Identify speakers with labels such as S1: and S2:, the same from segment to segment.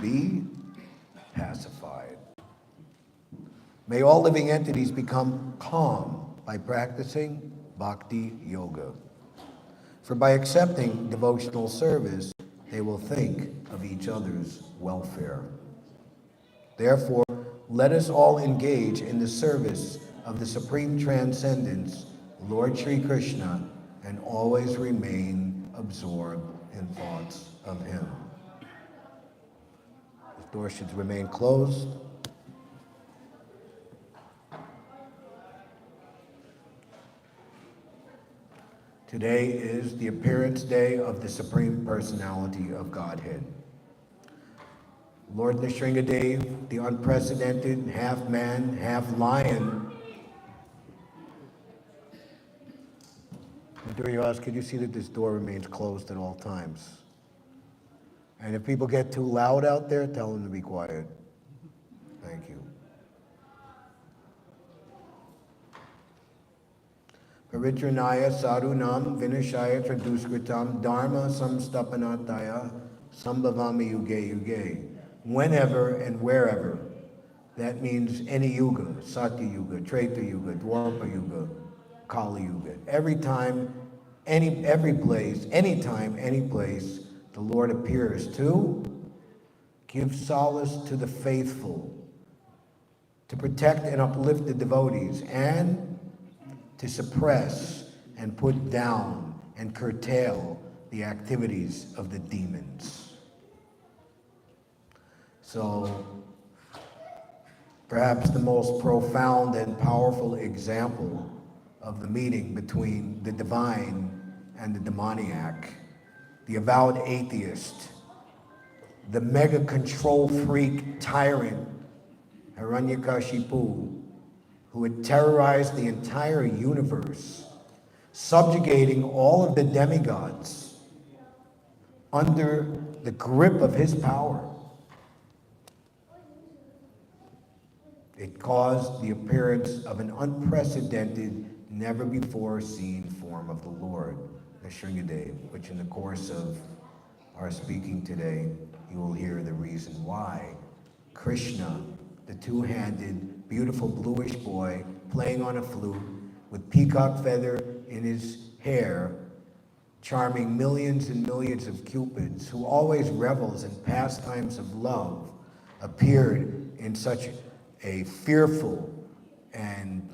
S1: be pacified. May all living entities become calm by practicing bhakti yoga. For by accepting devotional service, they will think of each other's welfare. Therefore, let us all engage in the service of the Supreme Transcendence, Lord Sri Krishna, and always remain absorbed in thoughts of him. The door should remain closed. Today is the appearance day of the Supreme Personality of Godhead. Lord Nrsimhadeva, the unprecedented, half man, half lion. Could you see that this door remains closed at all times? And if people get too loud out there, tell them to be quiet. Thank you. Paritranaya sadhunam vinashaya traduskritam dharma samstapanataya sambhavami yuge yuge. Whenever and wherever. That means any yuga, Satya Yuga, Treta Yuga, Dwapara Yuga, Kali Yuga. Every time, every place, anytime, any place, the Lord appears to give solace to the faithful, to protect and uplift the devotees, and to suppress and put down and curtail the activities of the demons. So, perhaps the most profound and powerful example of the meeting between the divine and the demoniac, the avowed atheist, the mega control freak tyrant, Hiranyakashipu, who had terrorized the entire universe, subjugating all of the demigods under the grip of his power. It caused the appearance of an unprecedented, never-before-seen form of the Lord, Nrsimhadeva, which in the course of our speaking today, you will hear the reason why. Krishna, the two-handed, beautiful bluish boy, playing on a flute, with peacock feather in his hair, charming millions and millions of cupids, who always revels in pastimes of love, appeared in such a fearful and,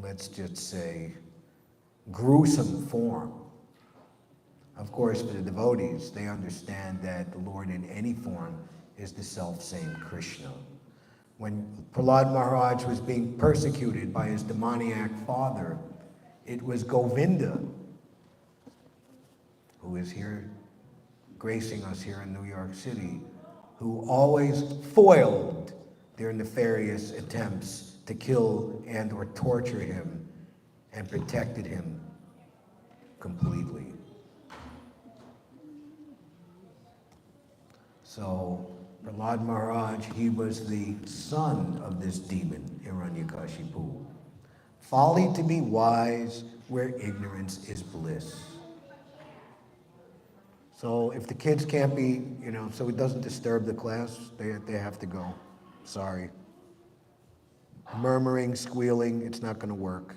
S1: let's just say, gruesome form. Of course, for the devotees, they understand that the Lord in any form is the self-same Krishna. When Prahlad Maharaj was being persecuted by his demoniac father, it was Govinda, who is here, gracing us here in New York City, who always foiled their nefarious attempts to kill and or torture him and protected him completely. So Prahlad Maharaj, he was the son of this demon, Hiranyakashipu. Folly to be wise where ignorance is bliss. So if the kids can't be, so it doesn't disturb the class, they have to go. Sorry. Murmuring, squealing, it's not going to work.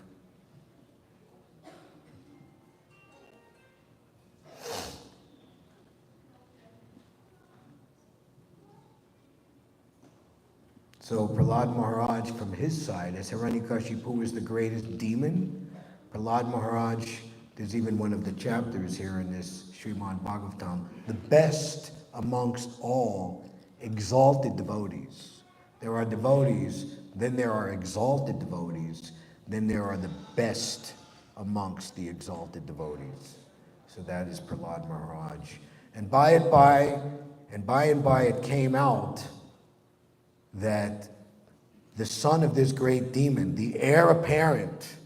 S1: So Prahlad Maharaj, from his side, as Hiranyakashipu is the greatest demon, Prahlad Maharaj, there's even one of the chapters here in this Srimad Bhagavatam, the best amongst all exalted devotees. There are devotees, then there are exalted devotees, then there are the best amongst the exalted devotees. So that is Prahlad Maharaj. And by and by it came out that the son of this great demon, the heir apparent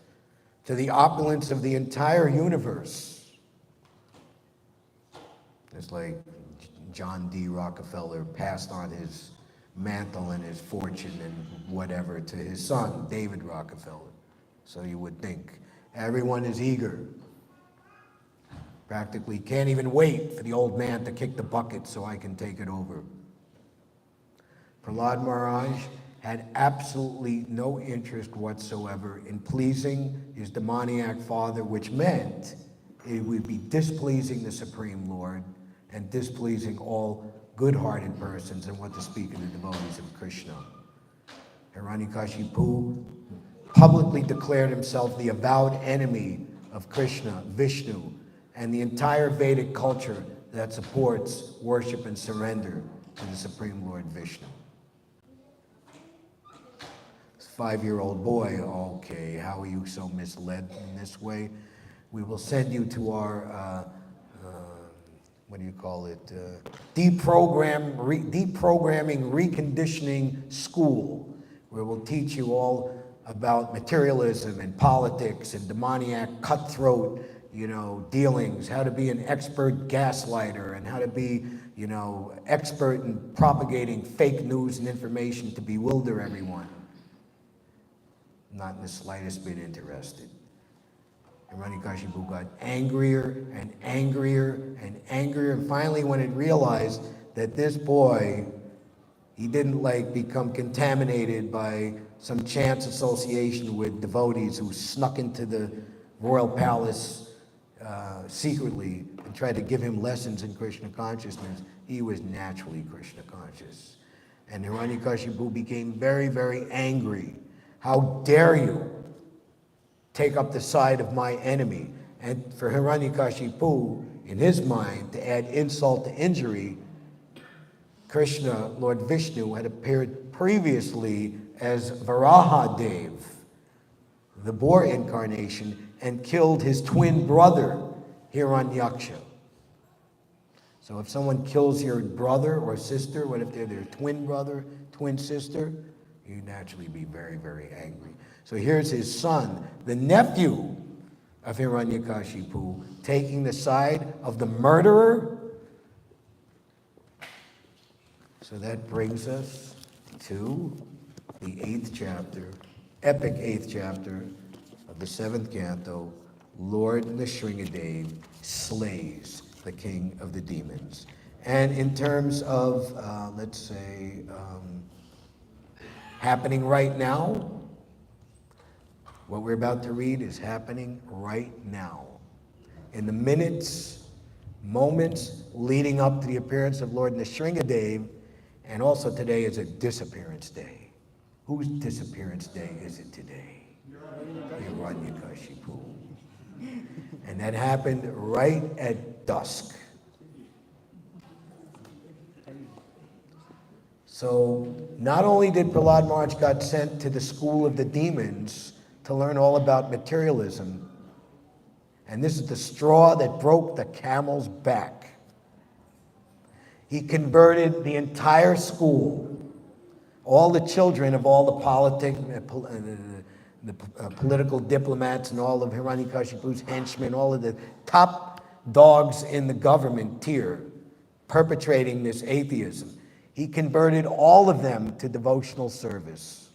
S1: to the opulence of the entire universe, it's like John D. Rockefeller passed on his mantle and his fortune and whatever to his son, David Rockefeller. So you would think everyone is eager. Practically can't even wait for the old man to kick the bucket so I can take it over. Prahlad Maharaj had absolutely no interest whatsoever in pleasing his demoniac father, which meant it would be displeasing the Supreme Lord and displeasing all good-hearted persons, and what to speak of the devotees of Krishna. Hiranyakashipu publicly declared himself the avowed enemy of Krishna, Vishnu, and the entire Vedic culture that supports worship and surrender to the Supreme Lord Vishnu. This 5-year-old boy, okay, how are you so misled in this way? We will send you to our, deprogramming, reconditioning school, where we'll teach you all about materialism and politics and demoniac cutthroat, dealings, how to be an expert gaslighter, and how to be, expert in propagating fake news and information to bewilder everyone. Not in the slightest bit interested. Hiranyakashipu got angrier and angrier and angrier, and finally when it realized that this boy, he didn't become contaminated by some chance association with devotees who snuck into the royal palace secretly and tried to give him lessons in Krishna consciousness, he was naturally Krishna conscious. And Hiranyakashipu became very, very angry. How dare you take up the side of my enemy? And for Hiranyakashipu, in his mind, to add insult to injury, Krishna, Lord Vishnu, had appeared previously as Varahadev, the boar incarnation, and killed his twin brother, Hiranyaksha. So if someone kills your brother or sister, what if they're their twin brother, twin sister? You naturally be very, very angry. So here's his son, the nephew of Hiranyakashipu, taking the side of the murderer. So that brings us to the 8th chapter, epic 8th chapter of the 7th canto. Lord Nrsimhadeva slays the king of the demons. And in terms of, let's say, happening right now, what we're about to read is happening right now. In the minutes, moments leading up to the appearance of Lord Nrsimhadeva, and also today is a disappearance day. Whose disappearance day is it today? Hiranyakashipu. And that happened right at dusk. So not only did Prahlad Maharaj got sent to the school of the demons to learn all about materialism, and this is the straw that broke the camel's back. He converted the entire school, all the children of all the political diplomats and all of Hiranyakashipu's henchmen, all of the top dogs in the government tier perpetrating this atheism. He converted all of them to devotional service.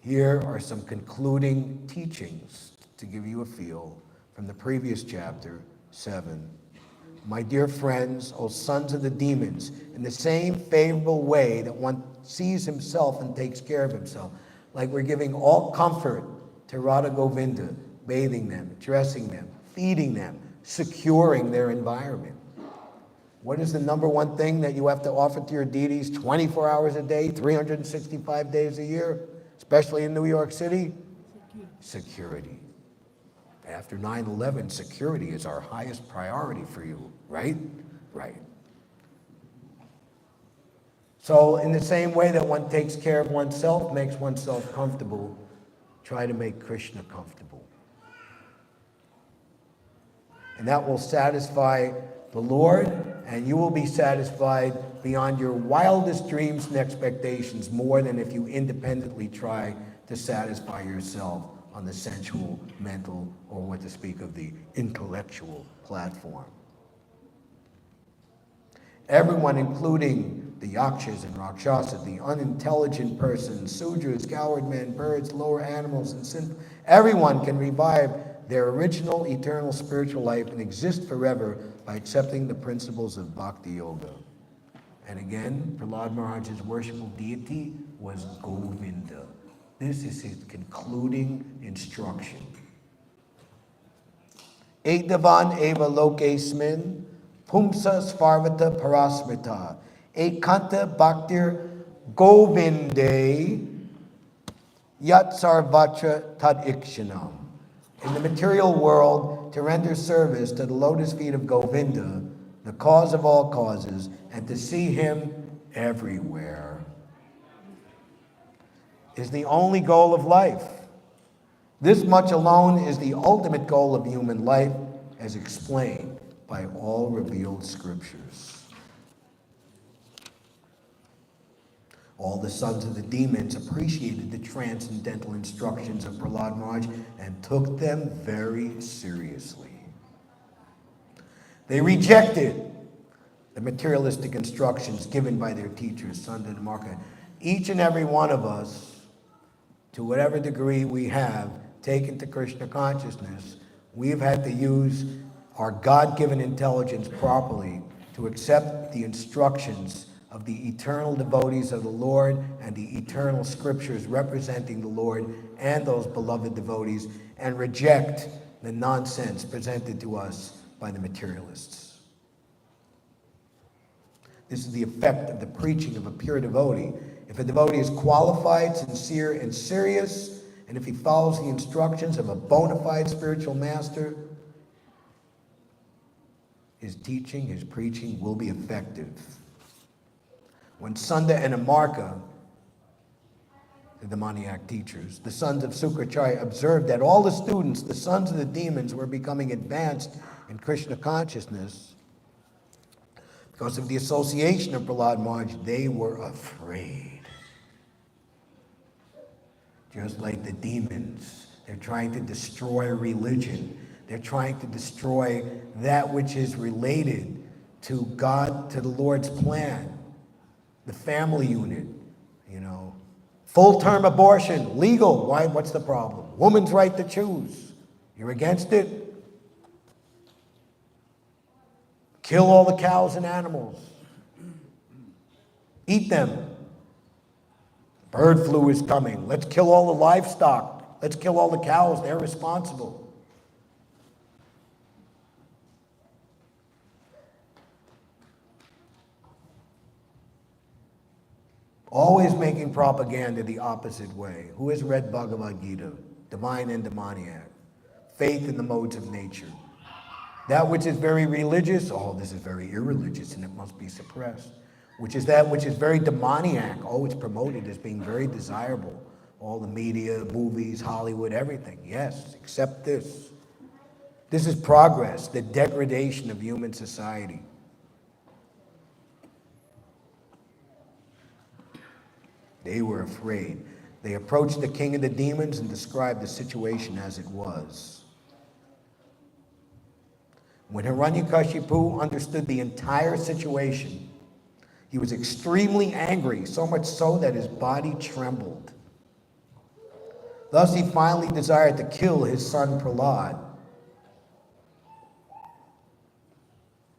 S1: Here are some concluding teachings to give you a feel from the previous chapter, 7. My dear friends, O sons of the demons, in the same favorable way that one sees himself and takes care of himself, like we're giving all comfort to Radha Govinda, bathing them, dressing them, feeding them, securing their environment. What is the number one thing that you have to offer to your deities 24 hours a day, 365 days a year, especially in New York City? Security. After 9/11, security is our highest priority for you, right? Right. So in the same way that one takes care of oneself, makes oneself comfortable, try to make Krishna comfortable. And that will satisfy the Lord, and you will be satisfied beyond your wildest dreams and expectations, more than if you independently try to satisfy yourself on the sensual, mental, or what to speak of the intellectual platform. Everyone, including the yakshas and rakshasas, the unintelligent persons, sudras, coward men, birds, lower animals, and sin, everyone can revive their original eternal spiritual life and exist forever by accepting the principles of Bhakti Yoga. And again, Prahlad Maharaj's worshipful deity was Govinda. This is his concluding instruction. Etavan eva lokesmin, pumsa svarvata parasmita, ekanta bhaktir govinde, yat sarvatra tad ikshanam. In the material world, to render service to the lotus feet of Govinda, the cause of all causes, and to see him everywhere, is the only goal of life. This much alone is the ultimate goal of human life, as explained by all revealed scriptures. All the sons of the demons appreciated the transcendental instructions of Prahlad Maharaj and took them very seriously. They rejected the materialistic instructions given by their teachers, Sanda and Marka. Each and every one of us, to whatever degree we have taken to Krishna consciousness, we've had to use our God-given intelligence properly to accept the instructions of the eternal devotees of the Lord and the eternal scriptures representing the Lord and those beloved devotees, and reject the nonsense presented to us by the materialists. This is the effect of the preaching of a pure devotee. If a devotee is qualified, sincere, and serious, and if he follows the instructions of a bona fide spiritual master, his teaching, his preaching will be effective. When Sunda and Amarka, the demoniac teachers, the sons of Sukracharya, observed that all the students, the sons of the demons, were becoming advanced in Krishna consciousness, because of the association of Prahlad Maharaj, they were afraid. Just like the demons, they're trying to destroy religion. They're trying to destroy that which is related to God, to the Lord's plan. The family unit, full-term abortion, legal. Why? What's the problem? Woman's right to choose. You're against it? Kill all the cows and animals. Eat them. Bird flu is coming. Let's kill all the livestock. Let's kill all the cows. They're responsible. Always making propaganda the opposite way. Who has read Bhagavad Gita? Divine and demoniac. Faith in the modes of nature. That which is very religious, oh, this is very irreligious and it must be suppressed. Which is that which is very demoniac, oh, it's promoted as being very desirable. All the media, movies, Hollywood, everything. Yes, accept this. This is progress, the degradation of human society. They were afraid. They approached the king of the demons and described the situation as it was. When Hiranyakashipu understood the entire situation, he was extremely angry, so much so that his body trembled. Thus he finally desired to kill his son Prahlad.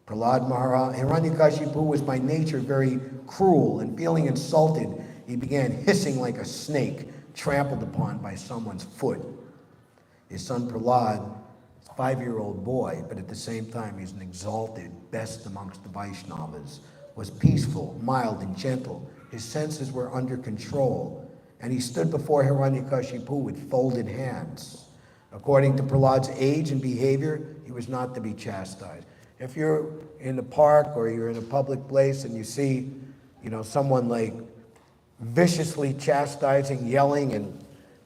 S1: Prahlad Maharaj, Hiranyakashipu was by nature very cruel, and feeling insulted, he began hissing like a snake trampled upon by someone's foot. His son Prahlad, a 5-year-old boy, but at the same time he's an exalted, best amongst the Vaishnavas, was peaceful, mild, and gentle. His senses were under control, and he stood before Hiranyakashipu with folded hands. According to Prahlad's age and behavior, he was not to be chastised. If you're in the park or you're in a public place and you see, someone like viciously chastising, yelling,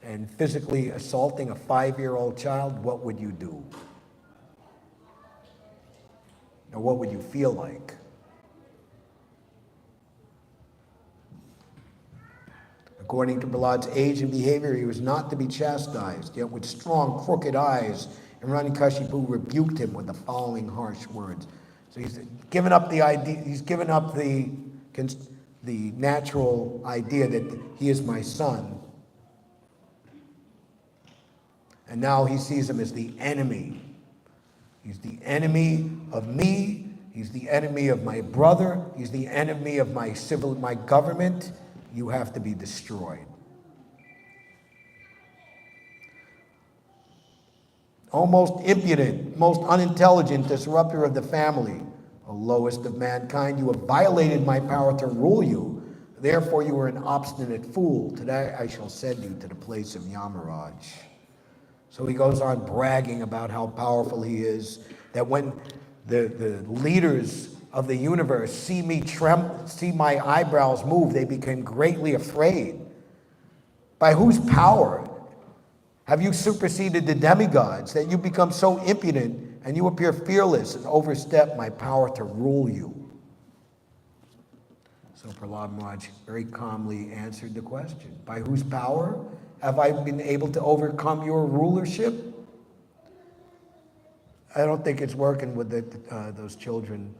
S1: and physically assaulting a 5-year-old child, what would you do? Or what would you feel like? According to Prahlad's age and behavior, he was not to be chastised, yet with strong, crooked eyes, Hiranyakashipu rebuked him with the following harsh words. So he's given up the idea, he's given up the natural idea that he is my son. And now he sees him as the enemy. He's the enemy of me. He's the enemy of my brother. He's the enemy of my government. You have to be destroyed. Almost impudent, most unintelligent disruptor of the family, O lowest of mankind, you have violated my power to rule you. Therefore you are an obstinate fool. Today I shall send you to the place of Yamaraj. So he goes on bragging about how powerful he is, that when the leaders of the universe see me see my eyebrows move, they become greatly afraid. By whose power have you superseded the demigods, that you become so impudent and you appear fearless and overstep my power to rule you? So Prahlad Maharaj very calmly answered the question. By whose power have I been able to overcome your rulership? I don't think it's working with those children.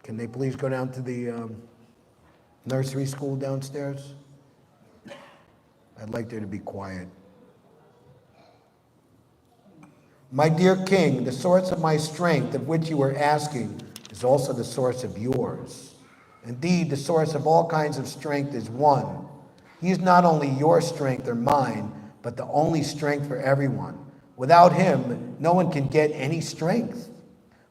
S1: Can they please go down to the nursery school downstairs? I'd like there to be quiet. My dear king, the source of my strength, of which you are asking, is also the source of yours. Indeed, the source of all kinds of strength is one. He is not only your strength or mine, but the only strength for everyone. Without him, no one can get any strength.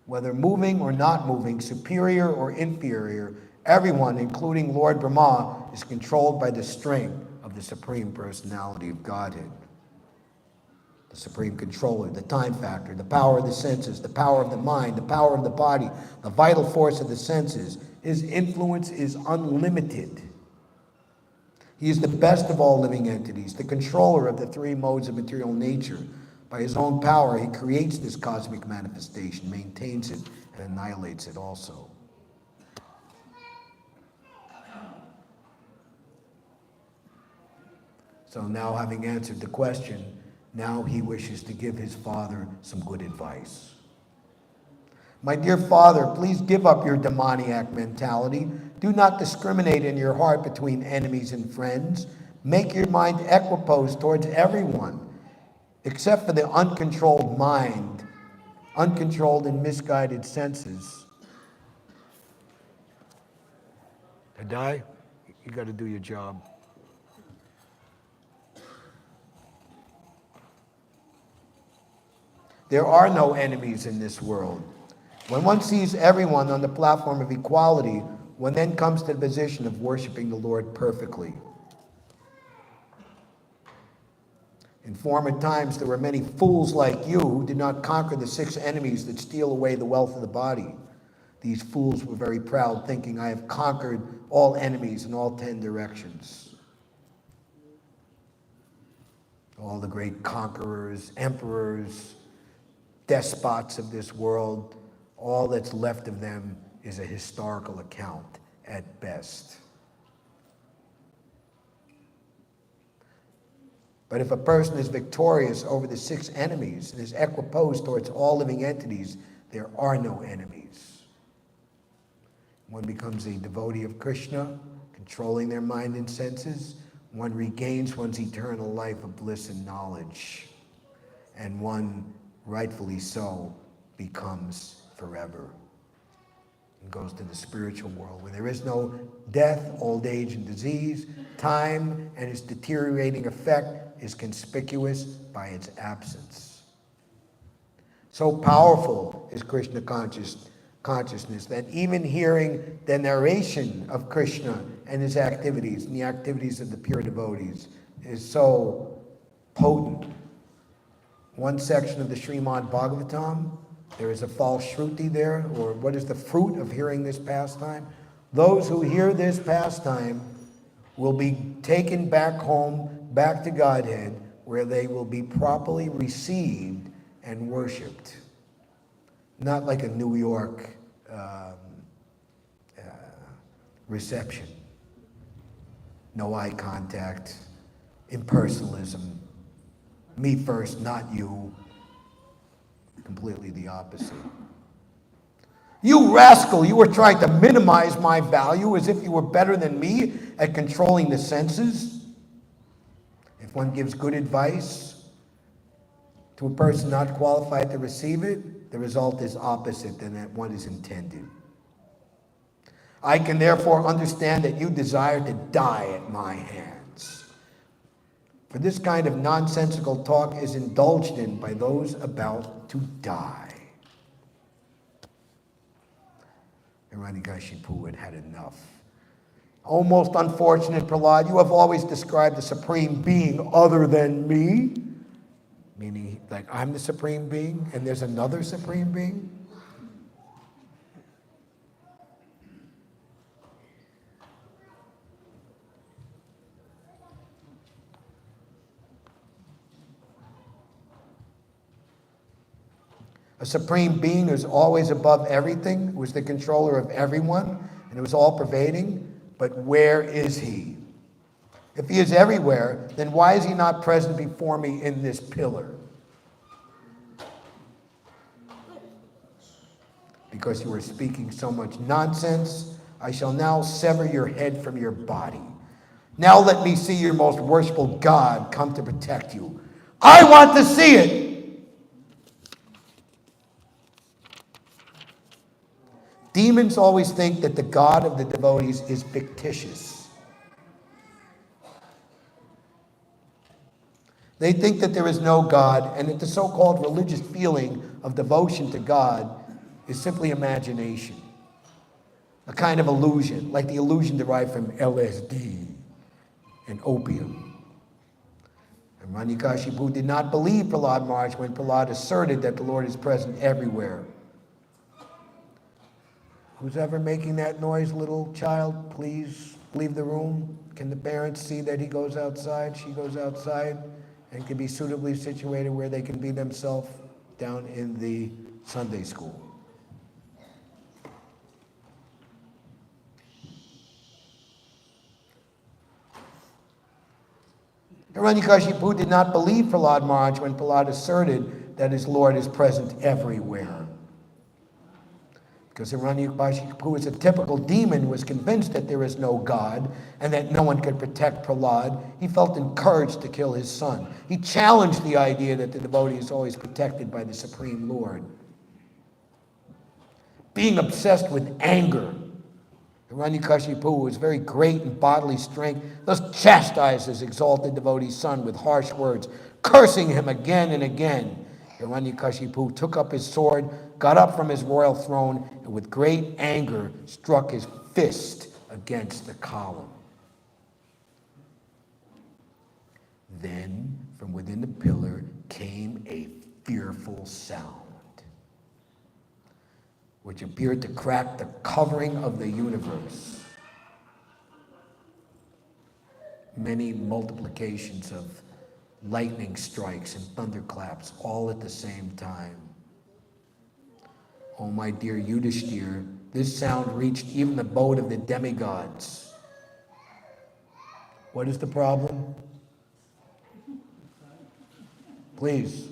S1: Whether moving or not moving, superior or inferior, everyone, including Lord Brahma, is controlled by the strength of the Supreme Personality of Godhead. The Supreme Controller, the time factor, the power of the senses, the power of the mind, the power of the body, the vital force of the senses. His influence is unlimited. He is the best of all living entities, the controller of the three modes of material nature. By his own power, he creates this cosmic manifestation, maintains it, and annihilates it also. So now, having answered the question, now he wishes to give his father some good advice. My dear father, please give up your demoniac mentality. Do not discriminate in your heart between enemies and friends. Make your mind equiposed towards everyone, except for the uncontrolled mind, uncontrolled and misguided senses. Hadai, you got to do your job. There are no enemies in this world. When one sees everyone on the platform of equality, one then comes to the position of worshiping the Lord perfectly. In former times, there were many fools like you who did not conquer the 6 enemies that steal away the wealth of the body. These fools were very proud, thinking, I have conquered all enemies in all 10 directions. All the great conquerors, emperors, despots of this world, all that's left of them is a historical account at best. But if a person is victorious over the 6 enemies and is equiposed towards all living entities, there are no enemies. One becomes a devotee of Krishna, controlling their mind and senses. One regains one's eternal life of bliss and knowledge. And one, rightfully so, becomes forever and goes to the spiritual world where there is no death, old age, and disease. Time and its deteriorating effect is conspicuous by its absence. So powerful is Krishna consciousness that even hearing the narration of Krishna and his activities and the activities of the pure devotees is so potent. One section of the Srimad Bhagavatam, there is a false shruti there, or what is the fruit of hearing this pastime? Those who hear this pastime will be taken back home, back to Godhead, where they will be properly received and worshipped. Not like a New York reception. No eye contact, impersonalism, me first, not you. Completely the opposite. You rascal, you were trying to minimize my value as if you were better than me at controlling the senses. If one gives good advice, To a person not qualified to receive it, the result is opposite than that one is intended. I can therefore understand that you desire to die at my hands. For this kind of nonsensical talk is indulged in by those about to die. Hiranyakashipu had enough. O most unfortunate Prahlad, you have always described the supreme being other than me. Meaning, like, I'm the supreme being and there's another supreme being? A supreme being who's always above everything, who is the controller of everyone, and who is all pervading. But where is he? If he is everywhere, then why is he not present before me in this pillar? Because you are speaking so much nonsense, I shall now sever your head from your body. Now let me see your most worshipful God come to protect you. I want to see it! Demons always think that the God of the devotees is fictitious. They think that there is no God and that the so-called religious feeling of devotion to God is simply imagination, a kind of illusion, like the illusion derived from LSD and opium. And Hiranyakashipu did not believe Prahlad Maharaj when Prahlad asserted that the Lord is present everywhere. Who's ever making that noise, little child, please leave the room. Can the parents see that he goes outside, she goes outside, and can be suitably situated where they can be themselves down in the Sunday school? Hiranyakashipu did not believe Prahlad Maharaj when Prahlad asserted that his Lord is present everywhere. Because Hiranyakashipu is a typical demon, was convinced that there is no God and that no one could protect Prahlad. He felt encouraged to kill his son. He challenged the idea that the devotee is always protected by the Supreme Lord. Being obsessed with anger, Hiranyakashipu, who was very great in bodily strength, thus chastised his exalted devotee's son with harsh words, cursing him again and again. Hiranyakashipu took up his sword, got up from his royal throne, and with great anger struck his fist against the column. Then, from within the pillar came a fearful sound, which appeared to crack the covering of the universe. Many multiplications of lightning strikes and thunderclaps all at the same time. Oh, my dear Yudhishthir, this sound reached even the abode of the demigods. What is the problem? Please.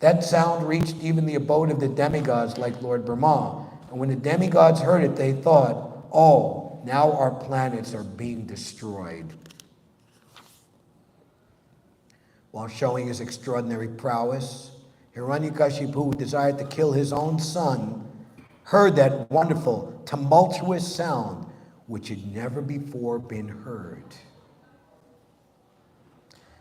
S1: That sound reached even the abode of the demigods like Lord Brahma. And when the demigods heard it, they thought, oh, now our planets are being destroyed. While showing his extraordinary prowess, Hiranyakashipu, who desired to kill his own son, heard that wonderful, tumultuous sound which had never before been heard.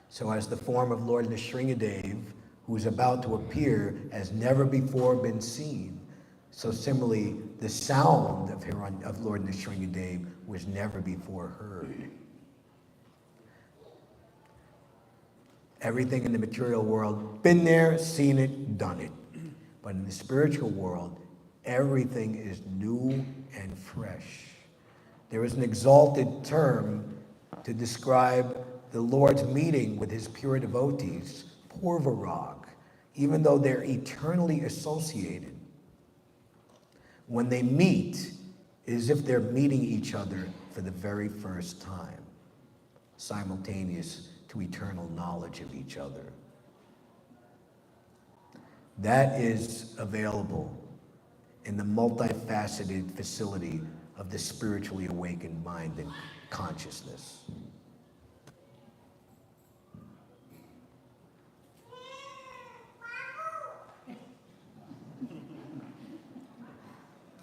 S1: So as the form of Lord Nrsimhadeva, who is about to appear, has never before been seen, so similarly, the sound of Lord Nrsimhadeva was never before heard. Everything in the material world, been there, seen it, done it. But in the spiritual world, everything is new and fresh. There is an exalted term to describe the Lord's meeting with his pure devotees, purvarag, even though they're eternally associated. When they meet, it is as if they're meeting each other for the very first time, simultaneous to eternal knowledge of each other. That is available in the multifaceted facility of the spiritually awakened mind and consciousness.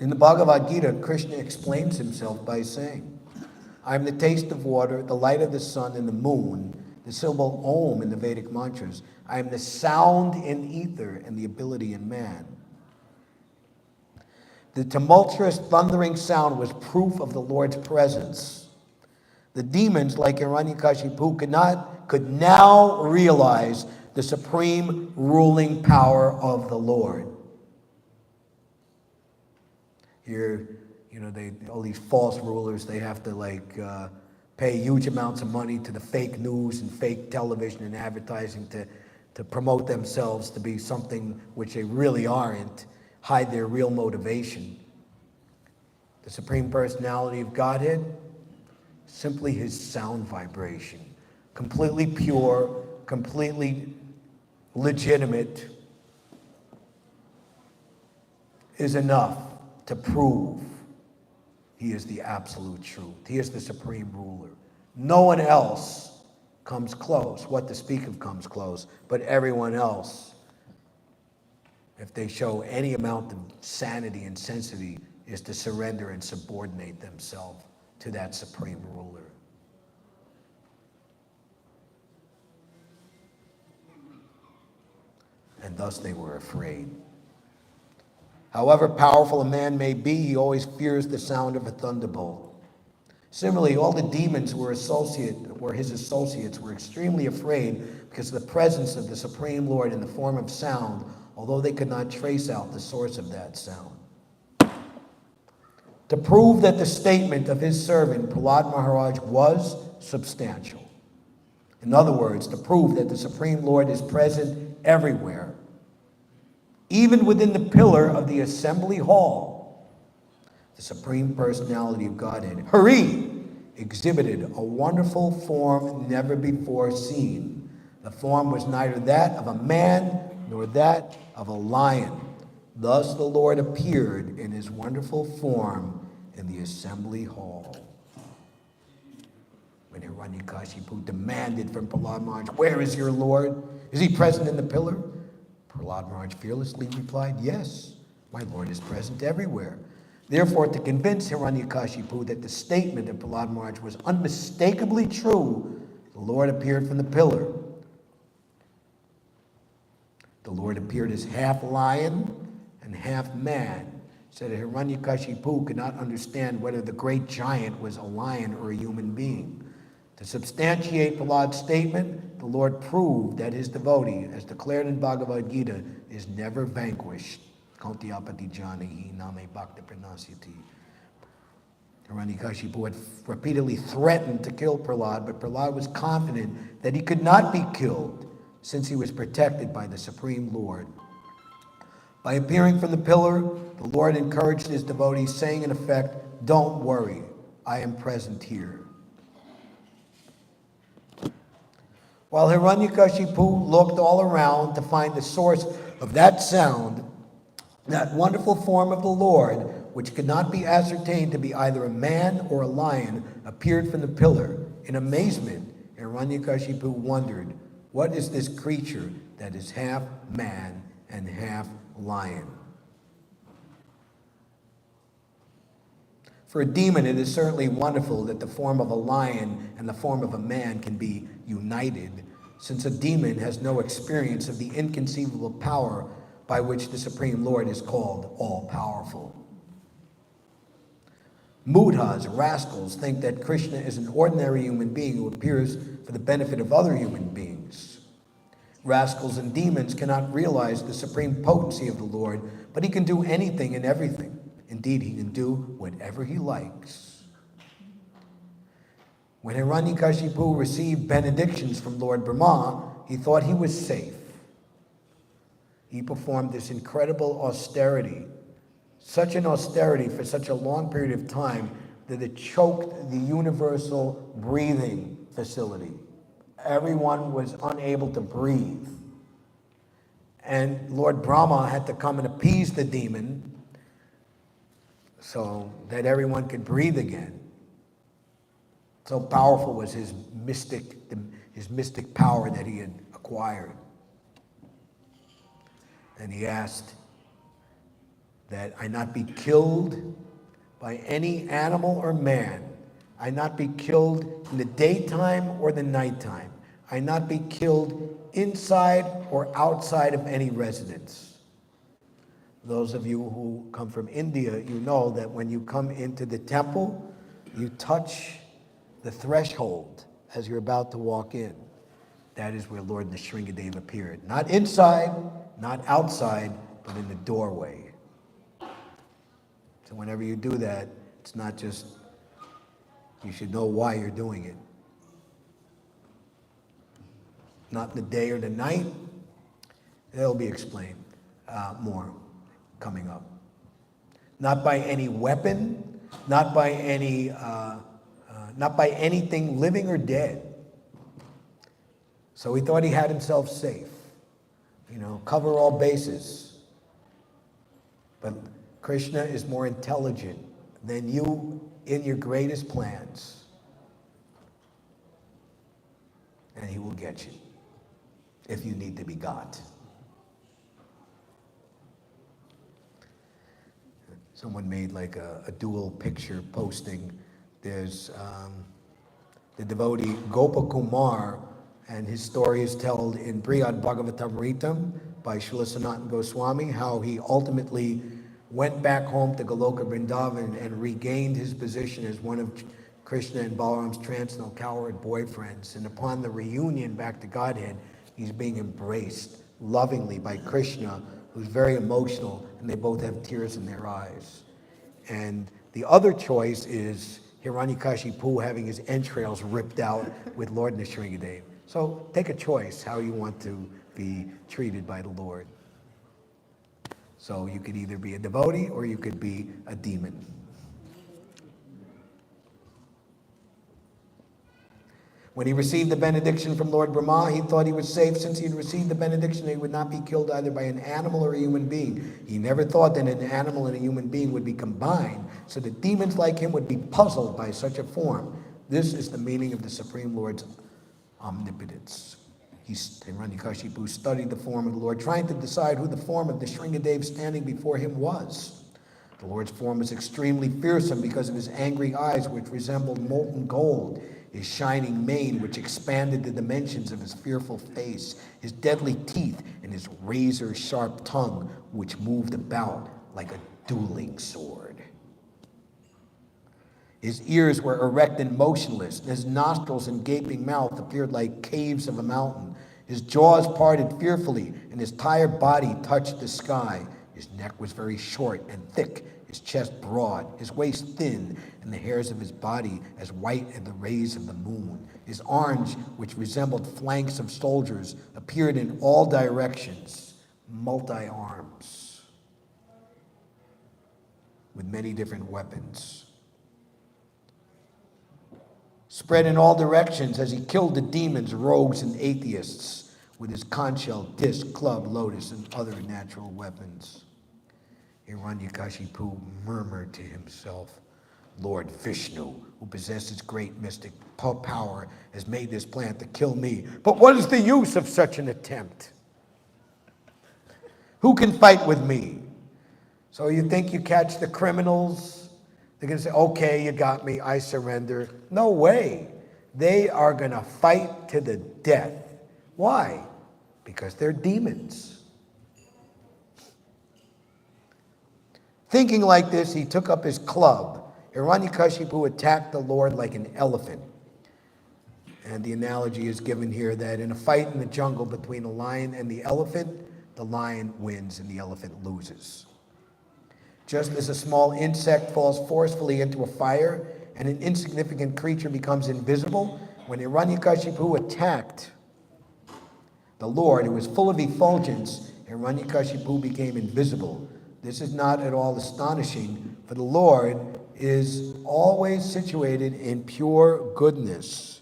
S1: In the Bhagavad Gita, Krishna explains himself by saying, I am the taste of water, the light of the sun and the moon, the syllable Om in the Vedic mantras. I am the sound in ether and the ability in man. The tumultuous, thundering sound was proof of the Lord's presence. The demons, like Hiranyakashipu, could now realize the supreme ruling power of the Lord. Here, all these false rulers, they have to pay huge amounts of money to the fake news and fake television and advertising to promote themselves to be something which they really aren't, hide their real motivation. The Supreme Personality of Godhead, simply his sound vibration, completely pure, completely legitimate, is enough to prove he is the absolute truth. He is the supreme ruler. No one else comes close. What to speak of comes close, but everyone else, if they show any amount of sanity and sensity, is to surrender and subordinate themselves to that supreme ruler. And thus they were afraid. However powerful a man may be, he always fears the sound of a thunderbolt. Similarly, all the demons were his associates were extremely afraid because of the presence of the Supreme Lord in the form of sound, although they could not trace out the source of that sound. To prove that the statement of his servant, Prahlad Maharaj, was substantial. In other words, to prove that the Supreme Lord is present everywhere, even within the pillar of the assembly hall, the Supreme Personality of Godhead, Hari, exhibited a wonderful form never before seen. The form was neither that of a man nor that of a lion. Thus the Lord appeared in his wonderful form in the assembly hall. When Hiranyakashipu demanded from Prahlad Maharaj, where is your Lord? Is he present in the pillar? Prahlad Maharaj fearlessly replied, yes, my Lord is present everywhere. Therefore, to convince Hiranyakashipu that the statement of Prahlad Maharaj was unmistakably true, the Lord appeared from the pillar. The Lord appeared as half lion and half man, so that Hiranyakashipu could not understand whether the great giant was a lion or a human being. To substantiate Prahlad's statement, the Lord proved that his devotee, as declared in Bhagavad Gita, is never vanquished. Kauntyapati jani name bhakta pranasyati. Hiranyakashipu had repeatedly threatened to kill Prahlad, but Prahlad was confident that he could not be killed since he was protected by the Supreme Lord. By appearing from the pillar, the Lord encouraged his devotees, saying in effect, don't worry, I am present here. While Hiranyakashipu looked all around to find the source of that sound, that wonderful form of the Lord, which could not be ascertained to be either a man or a lion, appeared from the pillar. In amazement, Hiranyakashipu wondered, what is this creature that is half man and half lion? For a demon, it is certainly wonderful that the form of a lion and the form of a man can be united, since a demon has no experience of the inconceivable power by which the Supreme Lord is called all-powerful. Mudhas, rascals, think that Krishna is an ordinary human being who appears for the benefit of other human beings. Rascals and demons cannot realize the supreme potency of the Lord, but he can do anything and everything. Indeed, he can do whatever he likes. When Hiranyakashipu received benedictions from Lord Brahma, he thought he was safe. He performed this incredible austerity, such an austerity for such a long period of time that it choked the universal breathing facility. Everyone was unable to breathe. And Lord Brahma had to come and appease the demon so that everyone could breathe again. So powerful was his mystic power that he had acquired. And he asked that I not be killed by any animal or man. I not be killed in the daytime or the nighttime. I not be killed inside or outside of any residence. Those of you who come from India, you know that when you come into the temple, you touch the threshold as you're about to walk in. That is where Lord Nrsimhadeva appeared. Not inside, not outside, but in the doorway. So whenever you do that, it's not just, you should know why you're doing it. Not in the day or the night. It'll be explained more coming up. Not by any weapon, not by anything living or dead. So he thought he had himself safe. Cover all bases. But Krishna is more intelligent than you in your greatest plans. And he will get you if you need to be got. Someone made like a dual picture posting. There's the devotee Gopakumar, and his story is told in Brihad Bhagavatamritam by Srila Sanatana Goswami, how he ultimately went back home to Goloka Vrindavan and regained his position as one of Krishna and Balaram's transcendental cowherd boyfriends. And upon the reunion back to Godhead, he's being embraced lovingly by Krishna, who's very emotional, and they both have tears in their eyes. And the other choice is Hiranyakashipu having his entrails ripped out with Lord Nrsimhadeva. So take a choice how you want to be treated by the Lord. So you could either be a devotee or you could be a demon. When he received the benediction from Lord Brahma, he thought he was safe. Since he had received the benediction, he would not be killed either by an animal or a human being. He never thought that an animal and a human being would be combined, so that demons like him would be puzzled by such a form. This is the meaning of the Supreme Lord's omnipotence. Hiranyakashipu studied the form of the Lord, trying to decide who the form of the Nrsimhadeva standing before him was. The Lord's form was extremely fearsome because of his angry eyes, which resembled molten gold, his shining mane, which expanded the dimensions of his fearful face, his deadly teeth, and his razor-sharp tongue, which moved about like a dueling sword. His ears were erect and motionless, and his nostrils and gaping mouth appeared like caves of a mountain. His jaws parted fearfully, and his tired body touched the sky. His neck was very short and thick, his chest broad, his waist thin, and the hairs of his body as white as the rays of the moon. His arms, which resembled flanks of soldiers, appeared in all directions, multi-arms, with many different weapons. Spread in all directions as he killed the demons, rogues, and atheists with his conch shell, disc, club, lotus, and other natural weapons. Hiranyakashipu murmured to himself, Lord Vishnu, who possesses great mystic power, has made this plan to kill me. But what is the use of such an attempt? Who can fight with me? So you think you catch the criminals? They're going to say, okay, you got me, I surrender. No way. They are going to fight to the death. Why? Because they're demons. Thinking like this, he took up his club. Hiranyakashipu attacked the Lord like an elephant. And the analogy is given here that in a fight in the jungle between a lion and the elephant, the lion wins and the elephant loses. Just as a small insect falls forcefully into a fire and an insignificant creature becomes invisible, when Hiranyakashipu attacked the Lord, who was full of effulgence, Hiranyakashipu became invisible. This is not at all astonishing, for the Lord is always situated in pure goodness.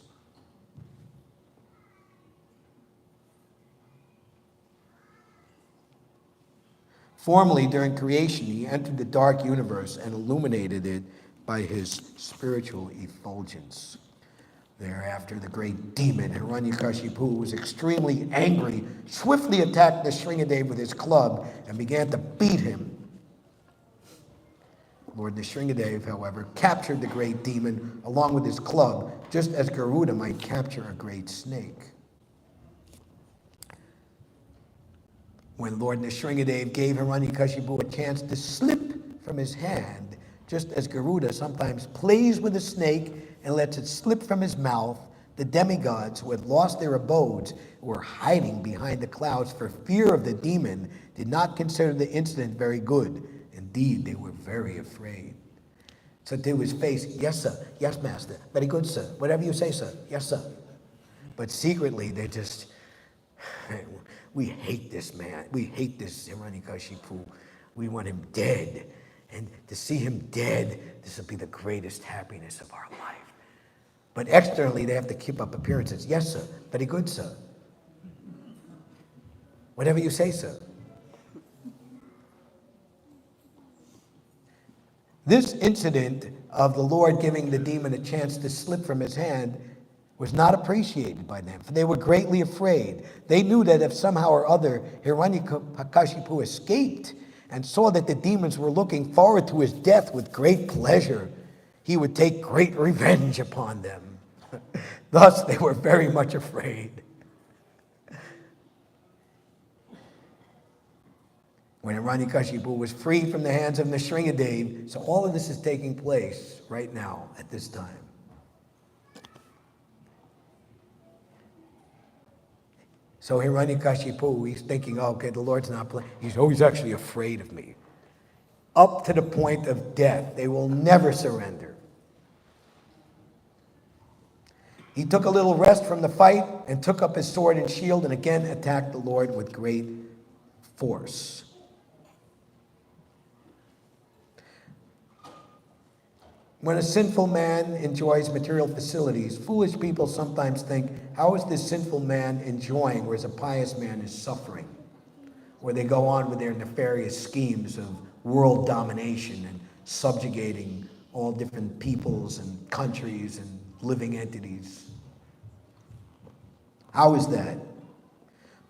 S1: Formerly, during creation, he entered the dark universe and illuminated it by his spiritual effulgence. Thereafter, the great demon, Hiranyakashipu, was extremely angry, swiftly attacked Nrsimhadeva with his club and began to beat him. Lord Nrsimhadeva, however, captured the great demon along with his club, just as Garuda might capture a great snake. When Lord Nrsimhadeva gave Hiranyakashipu a chance to slip from his hand, just as Garuda sometimes plays with a snake and lets it slip from his mouth, the demigods who had lost their abodes, who were hiding behind the clouds for fear of the demon, did not consider the incident very good. Indeed, they were very afraid. So to his face, yes, sir, yes, master, very good, sir, whatever you say, sir, yes, sir. But secretly, they just, we hate this man, we hate this Hiranyakashipu, we want him dead. And to see him dead, this will be the greatest happiness of our life. But externally, they have to keep up appearances. Yes, sir. Very good, sir. Whatever you say, sir. This incident of the Lord giving the demon a chance to slip from his hand was not appreciated by them, for they were greatly afraid. They knew that if somehow or other Hiranyakashipu escaped and saw that the demons were looking forward to his death with great pleasure, he would take great revenge upon them. Thus, they were very much afraid. When Hiranyakashipu was freed from the hands of Nrsimhadeva, so all of this is taking place right now at this time. So Hiranyakashipu, he's thinking, oh, okay, the Lord's not playing. He's actually afraid of me. Up to the point of death. They will never surrender. He took a little rest from the fight and took up his sword and shield and again attacked the Lord with great force. When a sinful man enjoys material facilities, foolish people sometimes think, how is this sinful man enjoying, whereas a pious man is suffering? Where they go on with their nefarious schemes of world domination and subjugating all different peoples and countries and living entities. How is that?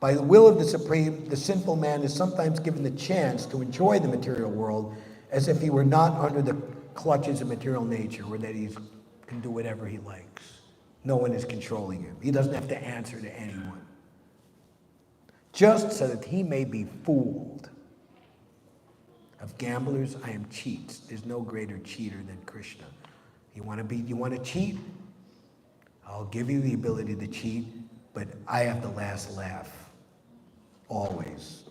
S1: By the will of the Supreme, the sinful man is sometimes given the chance to enjoy the material world as if he were not under the clutches of material nature, or that he can do whatever he likes. No one is controlling him. He doesn't have to answer to anyone. Just so that he may be fooled. Of gamblers, I am cheats. There's no greater cheater than Krishna. You want to cheat? I'll give you the ability to cheat, but I have the last laugh. Always.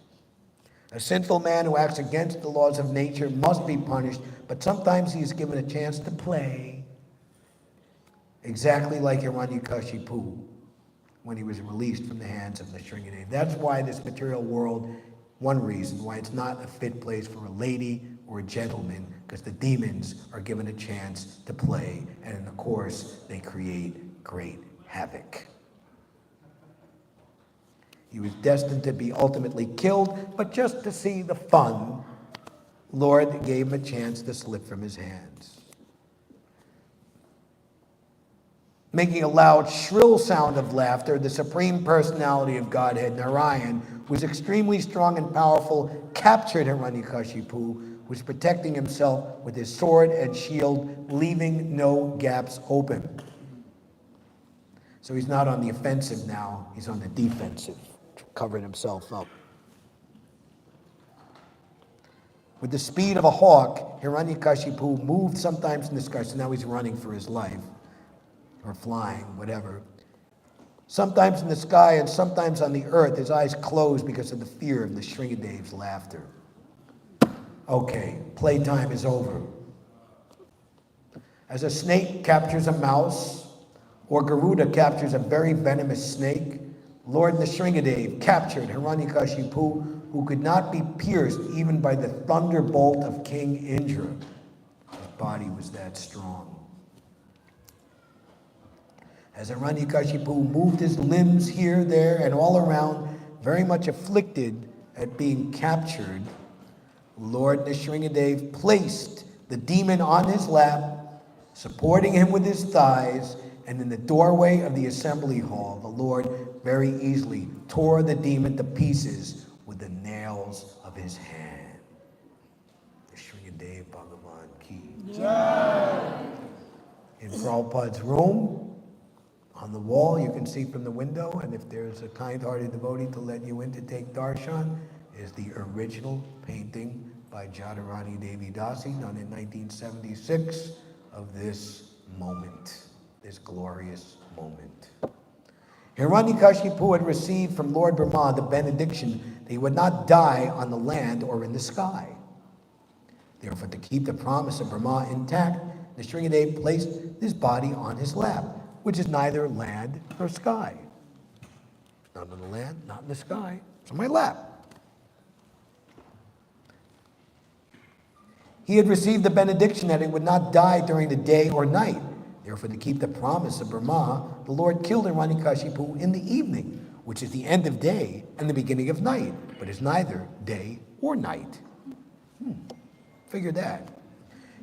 S1: A sinful man who acts against the laws of nature must be punished, but sometimes he is given a chance to play. Exactly like Hiranyakashipu when he was released from the hands of Nrsimhadeva. That's why this material world, one reason why it's not a fit place for a lady or a gentleman, because the demons are given a chance to play, and in the course they create great havoc. He was destined to be ultimately killed, but just to see the fun, Lord gave him a chance to slip from his hands. Making a loud, shrill sound of laughter, the Supreme Personality of Godhead, Narayan, who was extremely strong and powerful, captured Hiranyakashipu, who was protecting himself with his sword and shield, leaving no gaps open. So he's not on the offensive now, he's on the defensive, covering himself up. With the speed of a hawk, Hiranyakashipu moved sometimes in the sky, so now he's running for his life, or flying, whatever. Sometimes in the sky and sometimes on the earth, his eyes closed because of the fear of Nrsimhadeva's laughter. Okay, playtime is over. As a snake captures a mouse, or Garuda captures a very venomous snake, Lord Nrsimhadeva captured Hiranyakashipu, who could not be pierced even by the thunderbolt of King Indra. His body was that strong. As Hiranyakashipu moved his limbs here, there, and all around, very much afflicted at being captured, Lord Nrsimhadeva placed the demon on his lap, supporting him with his thighs, and in the doorway of the assembly hall, the Lord very easily tore the demon to pieces with the nails of his hand. Nrsimhadeva Bhagavan ki. Jai. In Prabhupada's room, on the wall, you can see from the window, and if there's a kind-hearted devotee to let you in to take darshan, is the original painting by Jadharani Devi Dasi, done in 1976, of this moment, this glorious moment. Hiranyakashipu had received from Lord Brahma the benediction that he would not die on the land or in the sky. Therefore, to keep the promise of Brahma intact, Nrsimhadeva placed his body on his lap, which is neither land nor sky. Not on the land, not in the sky. It's on my lap. He had received the benediction that he would not die during the day or night. Therefore, to keep the promise of Brahma, the Lord killed Hiranyakashipu in the evening, which is the end of day and the beginning of night, but is neither day or night. Figure that.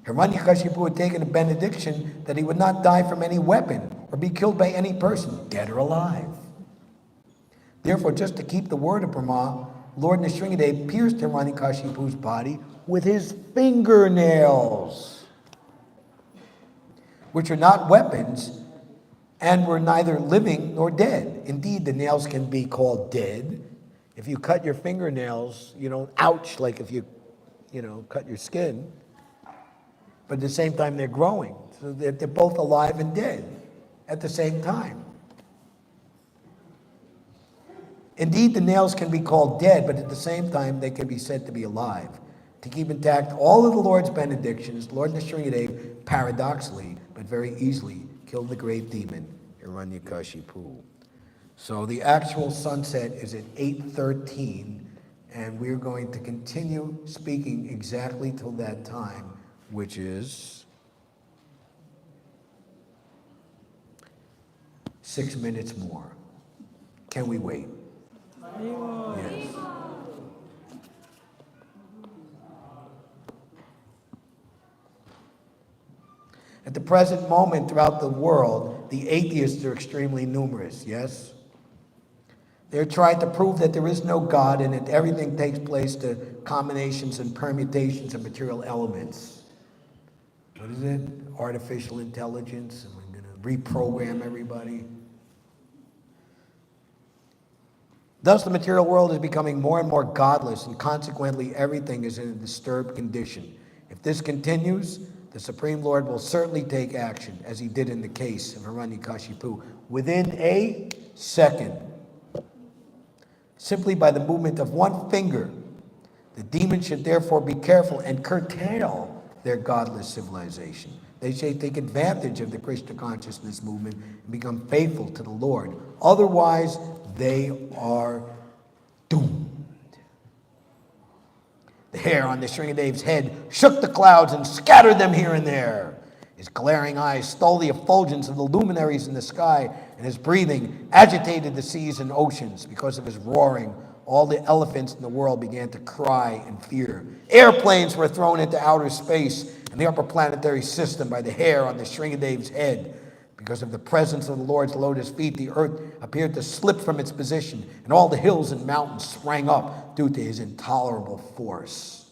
S1: Hiranyakashipu had taken a benediction that he would not die from any weapon or be killed by any person, dead or alive. Therefore, just to keep the word of Brahma, Lord Nrsimhadeva pierced Hiranyakashipu's body with his fingernails, which are not weapons and were neither living nor dead. Indeed, the nails can be called dead. If you cut your fingernails, you don't ouch like if you cut your skin. But at the same time, they're growing. So they're both alive and dead at the same time. Indeed, the nails can be called dead, but at the same time, they can be said to be alive. To keep intact all of the Lord's benedictions, Lord Nrsimhadeva, paradoxically, but very easily, killed the great demon, Hiranyakashipu. So the actual sunset is at 8:13, and we're going to continue speaking exactly till that time, which is 6 minutes more. Can we wait? Yes. At the present moment throughout the world, the atheists are extremely numerous, yes? They're trying to prove that there is no God and that everything takes place to combinations and permutations of material elements. What is it? Artificial intelligence, and we're going to reprogram everybody. Thus, the material world is becoming more and more godless, and consequently, everything is in a disturbed condition. If this continues, the Supreme Lord will certainly take action, as he did in the case of Hiranyakashipu, within a second. Simply by the movement of one finger. The demons should therefore be careful and curtail their godless civilization. They should take advantage of the Krishna consciousness movement and become faithful to the Lord. Otherwise, they are doomed. The hair on Nrsimhadeva's head shook the clouds and scattered them here and there. His glaring eyes stole the effulgence of the luminaries in the sky, and his breathing agitated the seas and oceans. Because of his roaring, all the elephants in the world began to cry in fear. Airplanes were thrown into outer space and the upper planetary system by the hair on Nrsimhadeva's head. Because of the presence of the Lord's lotus feet, the earth appeared to slip from its position, and all the hills and mountains sprang up due to his intolerable force.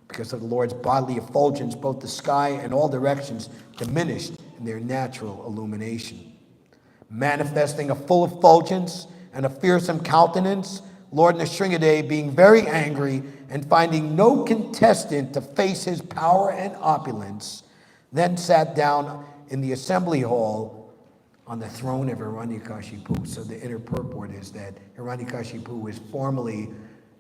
S1: Because of the Lord's bodily effulgence, both the sky and all directions diminished in their natural illumination. Manifesting a full effulgence and a fearsome countenance, Lord Nrsimhadeva, being very angry and finding no contestant to face his power and opulence, then sat down in the assembly hall on the throne of Hiranyakashipu. So the inner purport is that Hiranyakashipu was formerly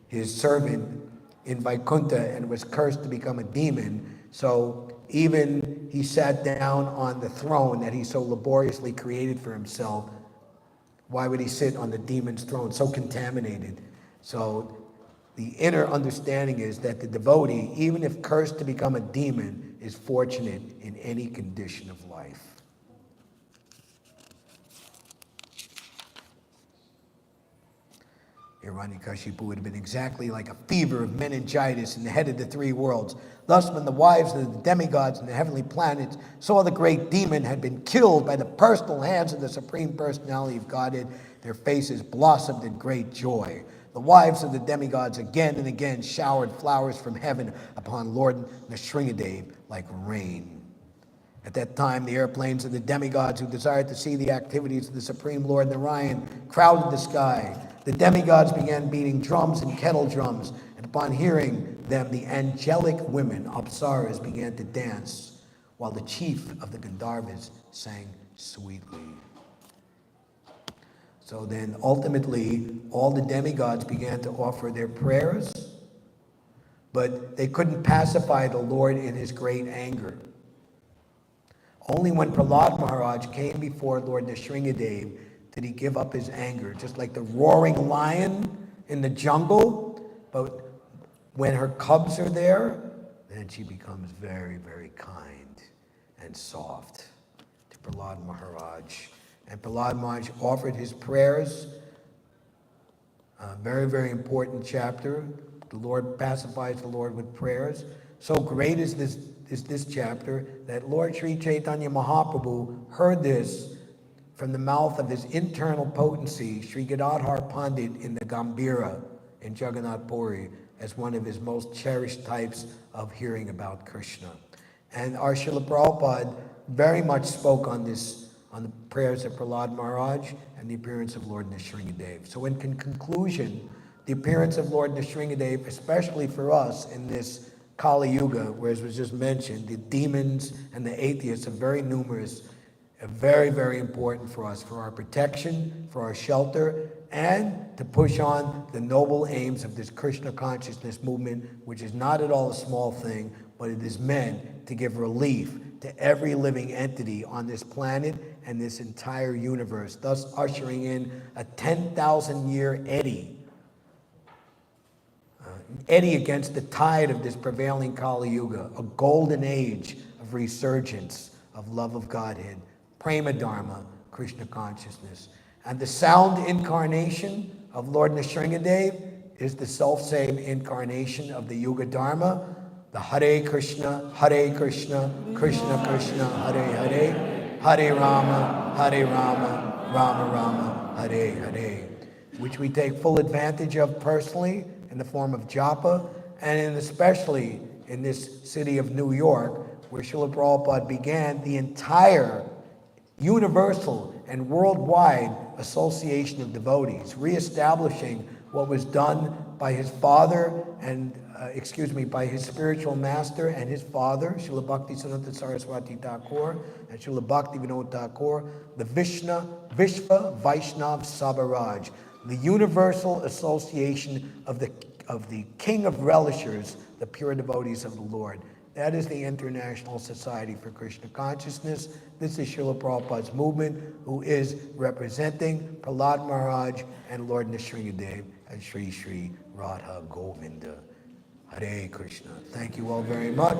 S1: his servant in Vaikuntha and was cursed to become a demon. So even he sat down on the throne that he so laboriously created for himself. Why would he sit on the demon's throne, so contaminated? So the inner understanding is that the devotee, even if cursed to become a demon, is fortunate in any condition of life. Hiranyakashipu would have been exactly like a fever of meningitis in the head of the three worlds. Thus, when the wives of the demigods and the heavenly planets saw the great demon had been killed by the personal hands of the Supreme Personality of Godhead, their faces blossomed in great joy. The wives of the demigods again and again showered flowers from heaven upon Lord Nrsimhadeva like rain. At that time, the airplanes of the demigods who desired to see the activities of the Supreme Lord Narayan crowded the sky. The demigods began beating drums and kettle drums, and upon hearing them, the angelic women, Apsaras, began to dance, while the chief of the Gandharvas sang sweetly. So then, ultimately, all the demigods began to offer their prayers, but they couldn't pacify the Lord in his great anger. Only when Prahlad Maharaj came before Lord Nrsimhadeva did he give up his anger, just like the roaring lion in the jungle. But when her cubs are there, then she becomes very, very kind and soft to Prahlad Maharaj. And Prahlad Maharaj offered his prayers. A very, very important chapter. The Lord pacifies the Lord with prayers. So great is this chapter that Lord Sri Chaitanya Mahaprabhu heard this from the mouth of his internal potency, Sri Gadadhar Pandit in the Gambhira in Jagannath Puri, as one of his most cherished types of hearing about Krishna. And our Srila Prabhupada very much spoke on this, on the prayers of Prahlad Maharaj and the appearance of Lord Nrsimhadeva. So in conclusion, the appearance of Lord Nrsimhadeva, especially for us in this Kali Yuga, where as was just mentioned, the demons and the atheists are very numerous, very, very important for us, for our protection, for our shelter, and to push on the noble aims of this Krishna consciousness movement, which is not at all a small thing, but it is meant to give relief to every living entity on this planet and this entire universe, thus ushering in a 10,000-year eddy against the tide of this prevailing Kali Yuga, a golden age of resurgence of love of Godhead, Prema Dharma, Krishna consciousness. And the sound incarnation of Lord Nrsimhadeva is the self-same incarnation of the Yuga Dharma, the Hare Krishna, Krishna Krishna, Hare Hare, Hare Rama, Rama Rama, Hare Hare, which we take full advantage of personally in the form of japa, and especially in this city of New York, where Srila Prabhupada began the entire universal and worldwide association of devotees, reestablishing what was done by his father and, by his spiritual master and his father, Srila Bhaktisiddhanta Saraswati Thakur and Srila Bhakti Vinod Thakur, the Vishva Vaishnav Sabharaj, the universal association of the king of relishers, the pure devotees of the Lord. That is the International Society for Krishna Consciousness. This is Srila Prabhupada's movement, who is representing Prahlad Maharaj and Lord Nrsimhadeva and Sri Sri Radha Govinda. Hare Krishna. Thank you all very much.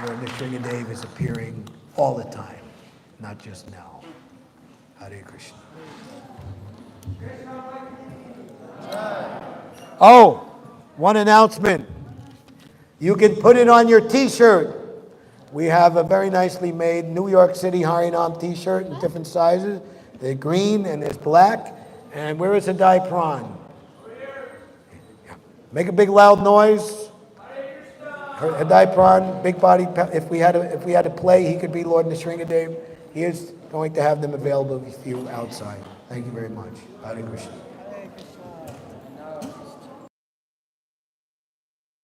S1: Lord Nrsimhadeva is appearing all the time, not just now. Hare Krishna. Oh, one announcement. You can put it on your t-shirt. We have a very nicely made New York City Harinam t-shirt in different sizes. They're green and there's black. And where is the Dai Pran? Make a big loud noise. Dai Pran, big body. If we had to play, he could be Lord Nrsimhadeva. He is going to have them available for you outside. Thank you very much. Hare Krishna.